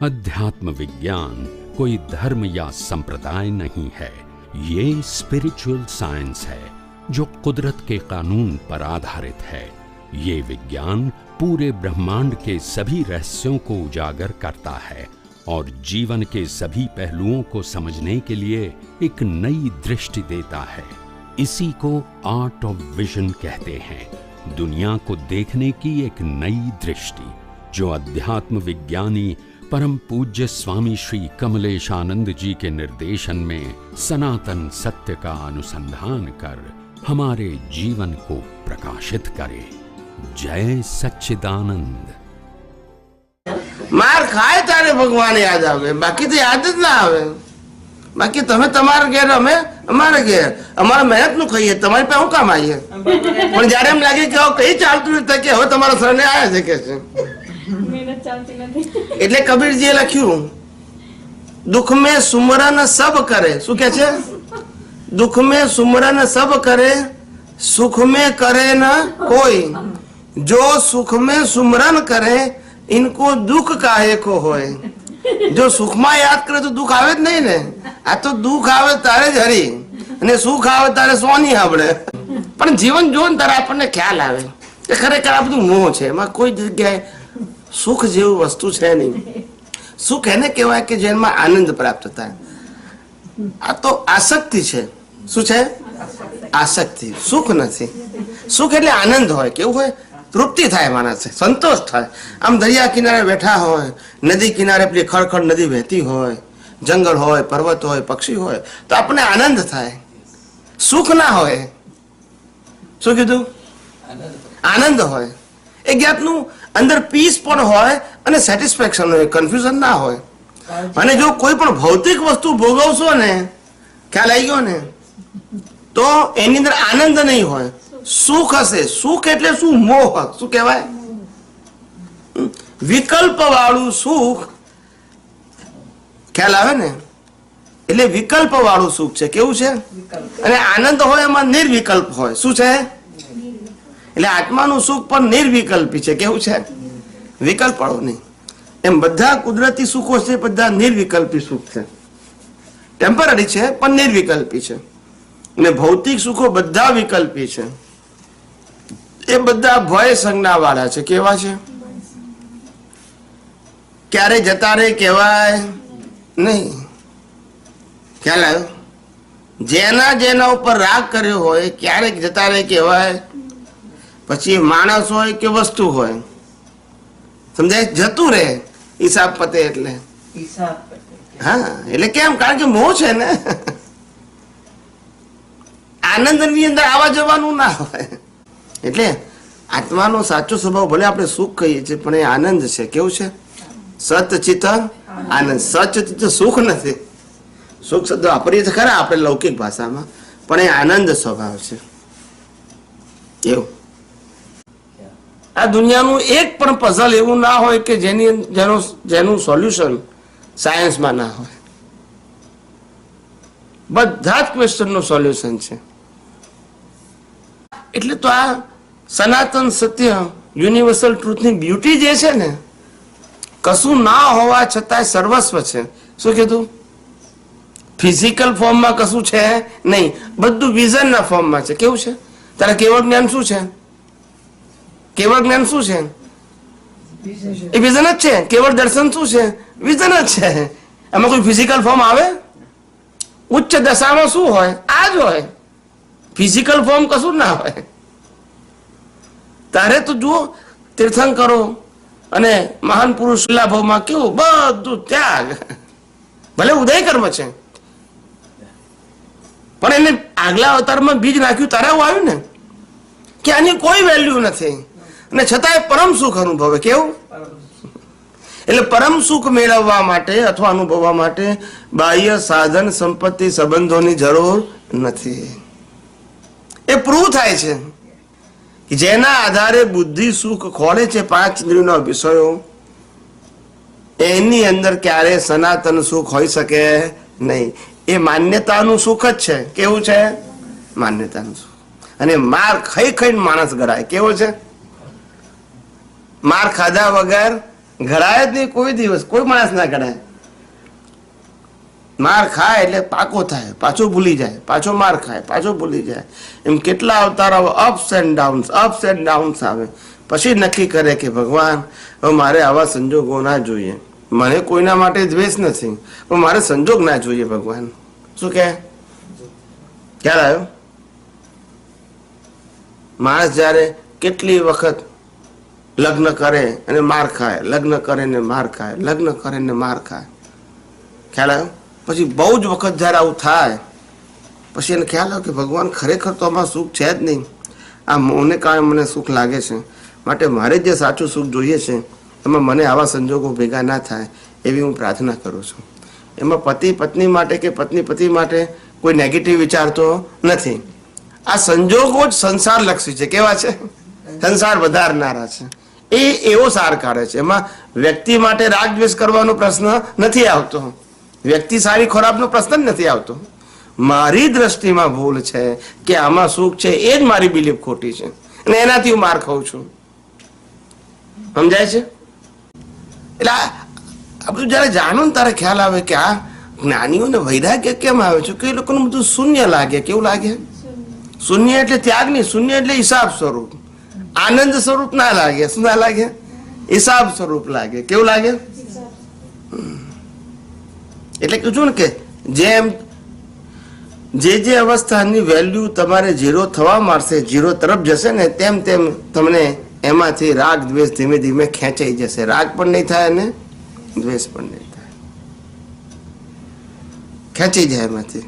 अध्यात्म विज्ञान कोई धर्म या संप्रदाय नहीं है, ये स्पिरिचुअल साइंस है जो कुदरत के कानून पर आधारित है। ये विज्ञान पूरे ब्रह्मांड के सभी रहस्यों को उजागर करता है और जीवन के सभी पहलुओं को समझने के लिए एक नई दृष्टि देता है। इसी को आर्ट ऑफ विजन कहते हैं, दुनिया को देखने की एक नई दृष्टि, जो अध्यात्म विज्ञानी परम पूज्य स्वामी श्री कमलेशानंद जी के निर्देशन में सनातन सत्य का अनुसंधान कर हमारे जीवन को प्रकाशित करे। जय सच्चिदानंद। मार खाए तारे भगवान याद आवे, बाकी तो याद ज ना आवे। बाकी तमे तमारे घेर, अमे अमारे घेर, अमारा मेहनत नु खाइए, तमारी पे हूँ काम आइए। पण जયારે એમ લાગે કે કઈ ચાલતું નથી કે હવે તમારા શરણે આયા છે કે છે મહેનત ચાલતી નથી। એટલે કબીરજીએ લખ્યું, दुख में सुमरन सब करे। શું કહે છે? दुख में सुमरन सब करे, सुख में करे न कोई। जो सुख में सुमरन करे, इनको दुख काहे को होए। जो सुख में याद करे तो दुख आवे ज नहीं ने। आ तो दुख आवे तारे ज हरी અને સુખ આવે તારે સોની સાંભળે। પણ જીવન જો ને તારે આપણને ખ્યાલ આવે કે ખરેખર આ બધું મોહ છે, એમાં કોઈ જગ્યાએ સુખ જેવું વસ્તુ છે નહીં। સુખ એને કહેવાય કે જેમાં આનંદ પ્રાપ્ત થાય। આ તો આસક્તિ છે। શું છે? આસક્તિ। સુખ નથી। સુખ એટલે આનંદ હોય, કેવું હોય? તૃપ્તિ થાય, માણસ સંતોષ થાય। આમ દરિયા કિનારે બેઠા હોય, નદી કિનારે પેલી ખળખળ નદી વહેતી હોય, જંગલ હોય, પર્વત હોય, પક્ષી હોય, તો આપણને આનંદ થાય, સુખ ના હોય। શું કીધું? આનંદ હોય, એક જાતનું અંદર પીસ પણ હોય અને સેટિસ્ફેક્શન હોય, કન્ફ્યુઝન ના હોય। અને જો કોઈ પણ ભૌતિક વસ્તુ ભોગવશો ને, ખ્યાલ આવી ગયો ને, તો એની અંદર આનંદ નહીં હોય, સુખ હશે। સુખ એટલે શું? મોહ। શું કહેવાય? વિકલ્પ વાળું સુખ। ખ્યાલ આવે ને? એટલે વિકલ્પ વાળું સુખ છે। કેવું છે? અને આનંદ હોય એમાં નિર્વિકલ્પ હોય। શું છે? એટલે આત્માનું સુખ પણ નિર્વિકલ્પી છે। કેવું છે? વિકલ્પ વાળું નહીં। એમ બધા કુદરતી સુખો છે, બધા નિર્વિકલ્પી સુખ છે, ટેમ્પરરી છે પણ નિર્વિકલ્પી છે। અને ભૌતિક સુખો બધા વિકલ્પી છે, એ બધા ભય સંજ્ઞા વાળા છે। કેવા છે? ક્યારે જતા રહે કહેવાય નહીં। ખ્યાલ આવ્યો? જેના જેના ઉપર રાગ કર્યો હોય ક્યારેક જતા રહે કહેવાય। પછી માણસ હોય કે વસ્તુ હોય, સમજાય? જતું રહે, હિસાબ પતે એટલે। હા, એટલે કેમ? કારણ કે મોહ છે ને। આનંદ ની અંદર આવવા જવાનું ના હોય। એટલે આત્માનો સાચો સ્વભાવ, ભલે આપણે સુખ કહીએ છીએ પણ એ આનંદ છે। કેવું છે? સતચિત આનંદ। સચિત સુખ નથી। સુખ શબ્દ વાપરીએ છીએ ખરા આપણે લૌકિક ભાષામાં, પણ એ આનંદ સ્વભાવ છે। એવું આ દુનિયાનું એક પણ પઝલ એવું ના હોય કે જેનું સોલ્યુશન સાયન્સમાં ના હોય। બધા જ ક્વેશ્ચનનું સોલ્યુશન છે। એટલે તો આ સનાતન સત્ય, યુનિવર્સલ ટ્રુથની બ્યુટી જે છે ને, કશું ના હોવા છતાંય સર્વસ્વ છે। શું કીધું? ફિઝિકલ ફોર્મમાં કશું છે નહીં, બધું વિઝનના ફોર્મમાં છે। કેવું છે? તારે કેવળ જ્ઞાન શું છે? કેવળ જ્ઞાન શું છે? એ વિઝન જ છે। કેવળ દર્શન શું છે? વિઝન જ છે। એમાં કોઈ ફિઝિકલ ફોર્મ આવે? ઉચ્ચ દશામાં શું હોય? આ જ હોય। ફિઝિકલ ફોર્મ કશું ના હોય। તારે તો જુઓ, તીર્થંકરો અને મહાન પુરુષ લાભોમાં કેવું બધું ત્યાગ, ભલે ઉદય કર્મ છે પણ એને આગલા અવતારમાં બીજ નાખ્યું તારે એવું આવ્યું ને કે આની કોઈ વેલ્યુ નથી, અને છતાંય પરમ સુખ અનુભવે। કેવું? એટલે પરમ સુખ મેળવવા માટે અથવા અનુભવવા માટે બાહ્ય સાધન, સંપત્તિ, સંબંધોની જરૂર નથી। એ પ્રૂવ થાય છે કે જેના આધારે બુદ્ધિ સુખ ખોળે છે, પાંચ ઇન્દ્રિયોના વિષયો, એની અંદર ક્યારે સનાતન સુખ હોઈ શકે નહીં। એ માન્યતાનું સુખ જ છે। કેવું છે? માન્યતાનું સુખ। અને માર ખાઈ ખાઈને માણસ ગરાય। કેવો છે? માર ખાધા વગર ઘડાય જ નહીં કોઈ દિવસ, કોઈ માણસ ના ઘડાય. માર ખાય એટલે પાકો થાય, પાછો ભૂલી જાય, પાછો માર ખાય, પાછો ભૂલી જાય. એમ કેટલા અવતાર અપ્સ એન્ડ ડાઉન્સ આવે. પછી નક્કી કરે કે ભગવાન હવે મારે આવા સંજોગો ના જોઈએ. મને કોઈના માટે દ્વેષ નથી, પણ મારે સંજોગ ના જોઈએ ભગવાન. શું કે ખ્યાલ આવ્યો? માણસ જયારે કેટલી વખત લગ્ન કરે અને માર ખાય, લગ્ન કરે ને માર ખાય, લગ્ન કરે ને માર ખાય. ખ્યાલ આવ્યો? પછી બહુ જ વખત જયારે આવું થાય પછી એને ખ્યાલ આવ્યો કે ભગવાન ખરેખર તો આમાં સુખ છે જ નહીં, આ મોને કારણે મને સુખ લાગે છે, માટે મારે જે સાચું સુખ જોઈએ છે એમાં મને આવા સંજોગો ભેગા ના થાય એવી હું પ્રાર્થના કરું છું. એમાં પતિ પત્ની માટે કે પત્ની પતિ માટે કોઈ નેગેટિવ વિચારતો નથી. આ સંજોગો જ સંસારલક્ષી છે. કેવા છે? સંસાર વધારનારા છે. એ એવો સાર કાઢે છે. એમાં વ્યક્તિ માટે રાગ દ્વેષ કરવાનો પ્રશ્ન નથી આવતો, વ્યક્તિ સારી ખરાબનો પ્રશ્ન જ નથી આવતો. મારી દ્રષ્ટિમાં ભૂલ છે કે આમાં સુખ છે, એ જ મારી બિલીફ ખોટી છે અને એનાથી હું માર ખાઉં છું. સમજાય છે? એટલે આ બધું જયારે જાણો ને ત્યારે ખ્યાલ આવે કે આ જ્ઞાનીઓને વૈરાગ્ય કેમ આવે છે કે એ લોકોનું બધું શૂન્ય લાગે. કેવું લાગે? શૂન્ય એટલે ત્યાગ નહીં, શૂન્ય એટલે હિસાબ સ્વરૂપ, આનંદ સ્વરૂપ ના લાગે. શું ના લાગે? હિસાબ સ્વરૂપ લાગે. કેવું લાગે? એટલે કીધું ને કે જેમ જે અવસ્થાની વેલ્યુ તમારે 0 થવા માંડશે, 0 તરફ જશે ને, તેમ તેમ તમને એમાંથી રાગ દ્વેષ ધીમે ધીમે ખેંચાઈ જશે. રાગ પણ નહીં થાય અને દ્વેષ પણ નહીં થાય, ખેંચી જાય એમાંથી.